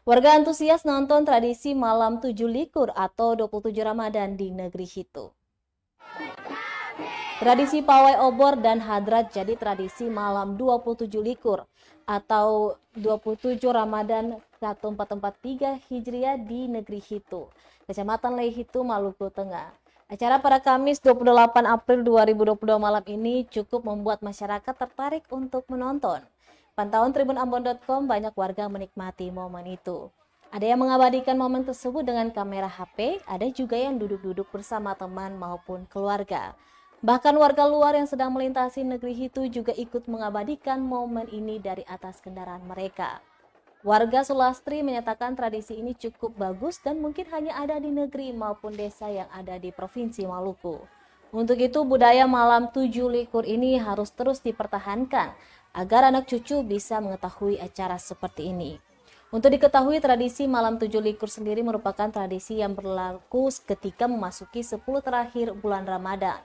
Warga antusias nonton tradisi malam 7 likur atau 27 Ramadan di negeri Hitu. Tradisi pawai obor dan hadrat jadi tradisi malam 27 likur atau 27 Ramadan 1443 Hijriah di negeri Hitu, Kecamatan Lehitu, Maluku Tengah. Acara pada Kamis 28 April 2022 malam ini cukup membuat masyarakat tertarik untuk menonton. Pantauan tribunambon.com, banyak warga menikmati momen itu. Ada yang mengabadikan momen tersebut dengan kamera HP, ada juga yang duduk-duduk bersama teman maupun keluarga. Bahkan warga luar yang sedang melintasi negeri itu juga ikut mengabadikan momen ini dari atas kendaraan mereka. Warga Sulastri menyatakan tradisi ini cukup bagus dan mungkin hanya ada di negeri maupun desa yang ada di Provinsi Maluku. Untuk itu, budaya malam 7 likur ini harus terus dipertahankan agar anak cucu bisa mengetahui acara seperti ini. Untuk diketahui, tradisi malam 7 likur sendiri merupakan tradisi yang berlaku ketika memasuki 10 terakhir bulan Ramadan.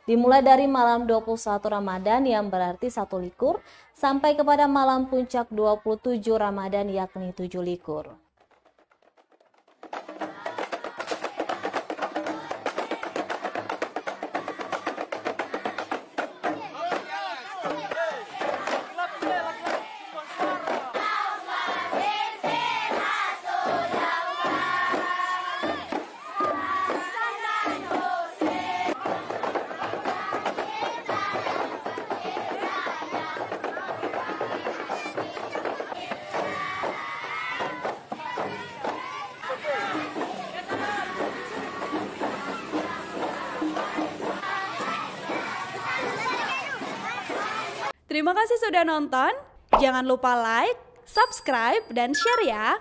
Dimulai dari malam 21 Ramadan yang berarti 1 likur sampai kepada malam puncak 27 Ramadan yakni 7 likur. Terima kasih sudah nonton. Jangan lupa like, subscribe, dan share ya.